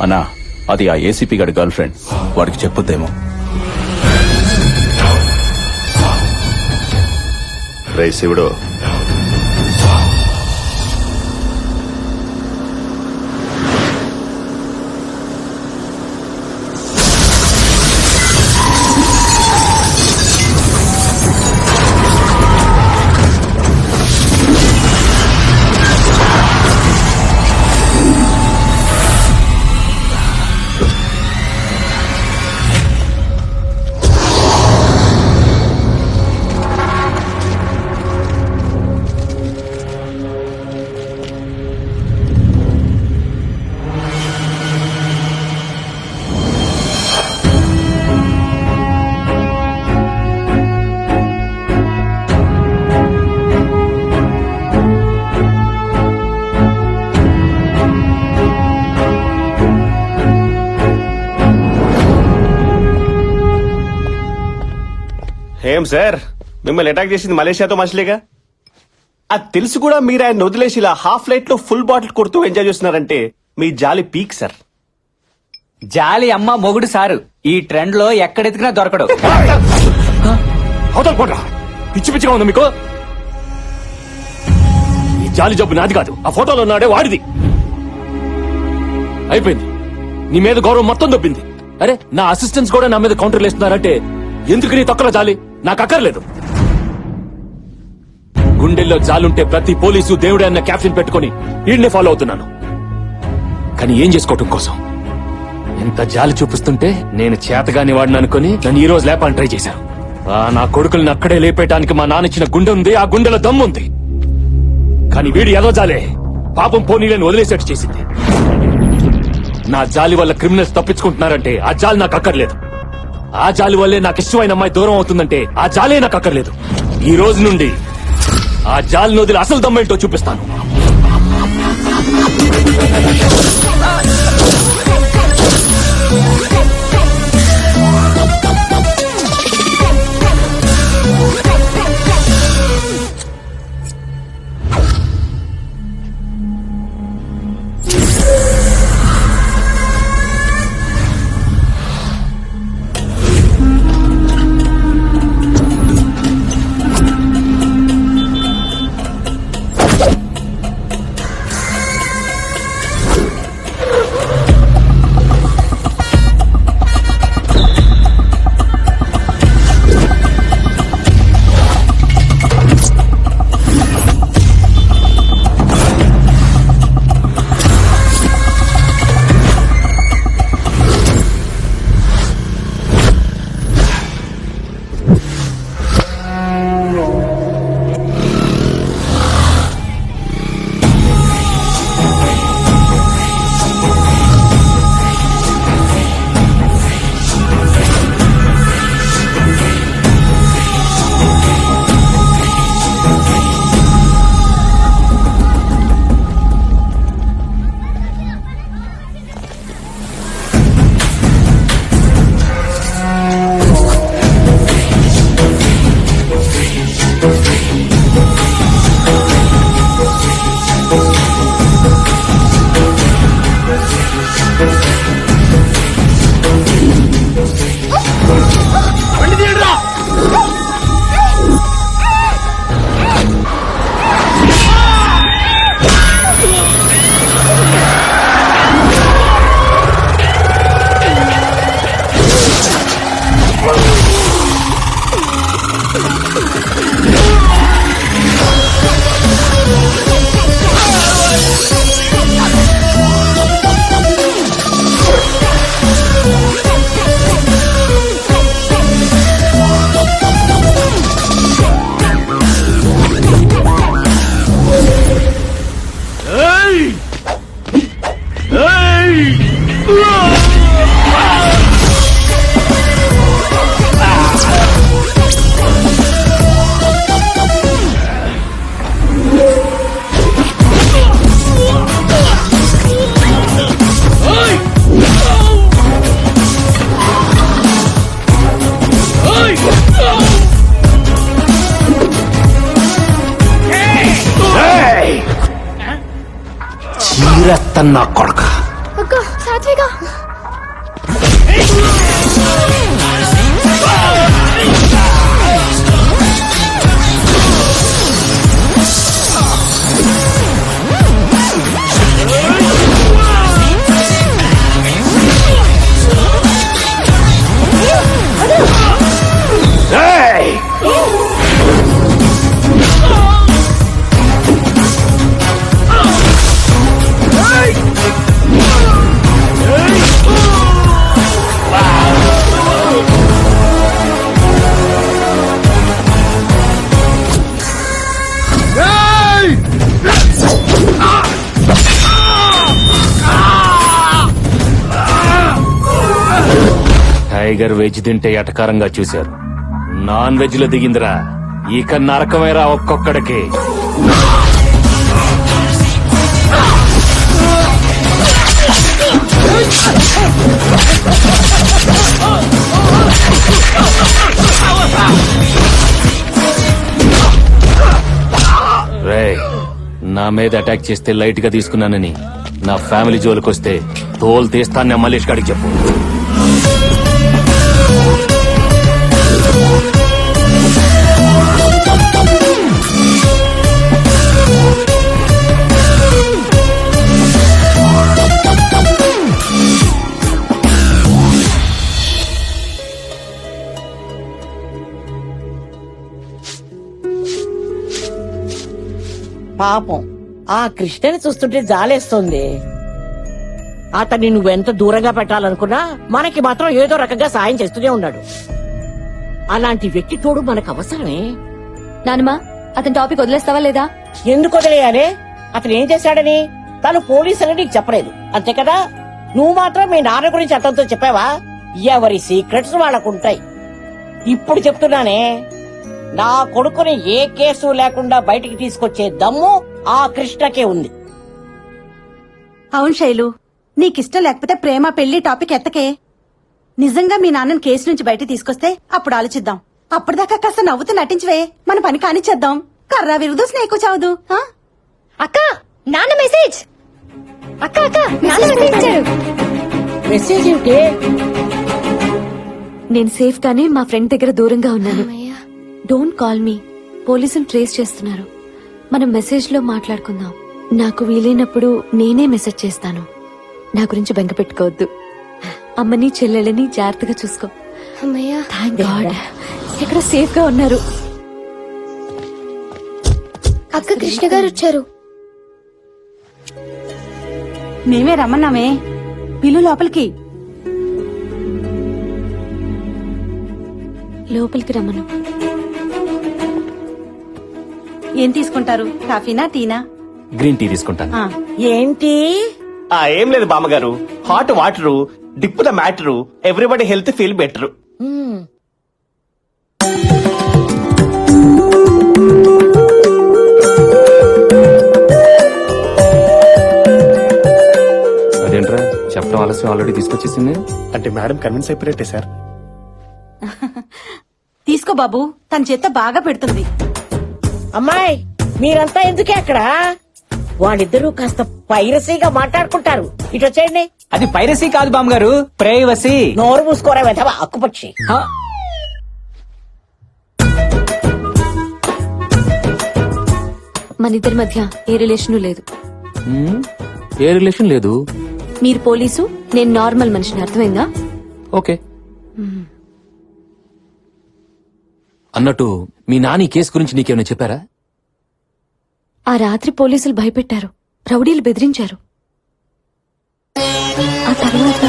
అన్నా అది ఆ ఏసీపీ గారి గర్ల్ ఫ్రెండ్, వాడికి చెప్పొద్దేమో. రేయ్ శివుడు, ఏం సార్, మిమ్మల్ని అటాక్ చేసింది మలేషియాతో మనుషులేగా? అది తెలిసి కూడా మీరు ఆయన వదిలేసి ఇలా హాఫ్ లైట్ లో ఫుల్ బాటిల్ కొడుతూ ఎంజాయ్ చేస్తున్నారంటే మీ జాలి పీక్ సార్. జాలి అమ్మ మొగుడు సారు ఈ ట్రెండ్ లో ఎక్కడెతికినా దొరకడు. అవతల పోరా, పిచ్చి పిచ్చిగా ఉంది మీకు. ఈ జాలి జబ్బు నాది కాదు, ఆ ఫోటోలో ఉన్నాడే వాడిది. అయిపోయింది, నీ మీద గౌరవం మొత్తం దొబ్బింది. అరే, నా అసిస్టెంట్స్ కూడా నా మీద కౌంటర్లు వేస్తున్నారంటే ఎందుకు నీ తొక్కల జాలి నాకు అక్కర్లేదు. గుండెల్లో జాలుంటే ప్రతి పోలీసు దేవుడే అన్న క్యాప్షన్ పెట్టుకుని వీడినే ఫాలో అవుతున్నాను. కానీ ఏం చేసుకోవటం కోసం ఎంత జాలి చూపిస్తుంటే నేను చేతగాని వాడిని అనుకుని నన్ను ఈ రోజు లేపాలని ట్రై చేశాను. నా కొడుకుల్ని అక్కడే లేపేయడానికి మా నాన్న ఇచ్చిన గుండె ఉంది, ఆ గుండెలో దమ్ముంది. కానీ వీడి ఏదో జాలే పాపం పోనీలను వదిలేసేట్టు చేసింది. నా జాలి వల్ల క్రిమినల్స్ తప్పించుకుంటున్నారంటే ఆ జాలి నాకు అక్కర్లేదు. ఆ జాలి వల్లే నాకు ఇష్టమైన అమ్మాయి దూరం అవుతుందంటే ఆ జాలే నాకు అక్కర్లేదు. ఈ రోజు నుండి ఆ జాలిని వదిలి అసలు దమ్మేంటో చూపిస్తాను. చీరెత్తన్నా కొడక అక్క సాత్విక టైగర్ వెజ్ తింటే ఎటకారంగా చూశారు, నాన్ వెజ్ లో దిగిందిరా. ఇక నరకమేరా ఒక్కొక్కడికి. రేయ్, నా మీద అటాక్ చేస్తే లైట్ గా తీసుకున్నానని నా ఫ్యామిలీ జోలికొస్తే తోలు తీస్తాను మల్లేష్ గారికి చెప్పు. పాపం ఆ కృష్ణని చూస్తుంటే జాలేస్తుంది. అతన్ని నువ్వెంత దూరంగా పెట్టాలనుకున్నా మనకి మాత్రం ఏదో రకంగా సాయం చేస్తూనే ఉన్నాడు. అలాంటి వ్యక్తి తోడు మనకు అవసరమే. నానమ్మా అతని టాపిక్ వదిలేస్తావా లేదా? ఎందుకు వదిలేయాలి? అతను ఏం చేశాడని తను పోలీసులని నీకు చెప్పలేదు అంతే కదా. నువ్వు మాత్రం మీ నాన్న గురించి అతనితో చెప్పావా? ఎవరి సీక్రెట్స్ వాళ్ళకుంటాయి. ఇప్పుడు చెప్తున్నానే, నా కొడుకుని ఏ కేసు లేకుండా బయటికి తీసుకొచ్చే దమ్ము ఆ కృష్ణకే ఉంది. అవును శైలు, నీకిష్టం లేకపోతే ప్రేమ పెళ్లి టాపిక్ ఎత్తకే. నిజంగా మీ నాన్నని కేసు నుంచి బయట తీసుకొస్తే అప్పుడు ఆలోచిద్దాం. అప్పటిదాకా కాస్త నవ్వుతూ నటించవే, మన పని కానిచ్చేద్దాం. కర్రా విరుదు స్నేకు చావదు. అక్క నాన్న మెసేజ్. అక్క అక్క నాన్న మెసేజ్ ఇచ్చాడు. మెసేజ్ ఏంటి? నేను సేఫ్ గానే మా ఫ్రెండ్ దగ్గర దూరంగా ఉన్నాను. డోంట్ కాల్ మీ, పోలీసులు ట్రేస్ చేస్తున్నారు. మనం మెసేజ్ లో మాట్లాడుకుందాం. నాకు వీలైనప్పుడు నేనే మెసేజ్ చేస్తాను. నా గురించి బెంగ పెట్టుకోవద్దు. అమ్మని చెల్లెళ్ళని జాగ్రత్తగా చూసుకో. థాంక్ గాడ్, ఇక్కడ సేఫ్ గా ఉన్నారు. అక్క కృష్ణ గారు వచ్చారు. మేమే రమ్మన్నామే, పిల్లు లోపలికి. లోపలికి రమ్మను. ఏం తీసుకుంటారు, కాఫీనా టీనా? గ్రీన్ టీ తీసుకుంటాను. ఆ, ఏంటి? ఏం లేదు బామ్మగారు, hot water dip the matter, everybody health feel better. అదేంట్రా చెప్పడం ఆలస్యం, ఆల్రెడీ తీసుకొచ్చేసింది. అంటే మేడం కన్విన్స్ అయిపోయినట్టే సార్. తీసుకో బాబు, తన చేత్తో బాగా పెడుతుంది. అమ్మాయి, మీరంతా ఎందుకే అక్కడ? వాళ్ళిద్దరూ కాస్త పైరసీగా మాట్లాడుకుంటారు. ఇటు వచ్చేయండి. అది పైరసీ కాదు బామ్మగారు, ప్రైవసీ. నోరు మూసుకోరా వెధవా అక్కుపక్షి. మన ఇద్దరి మధ్య ఏ రిలేషన్ లేదు. ఏ రిలేషన్ లేదు. మీరు పోలీసు, నేను నార్మల్ మనిషిని, అర్థమైందా? ఓకే. అన్నట్టు మీ నాని కేసు గురించి నీకేమైనా చెప్పారా? ఆ రాత్రి పోలీసులు భయపెట్టారు, రౌడీలు బెదిరించారు. ఆ తర్వాత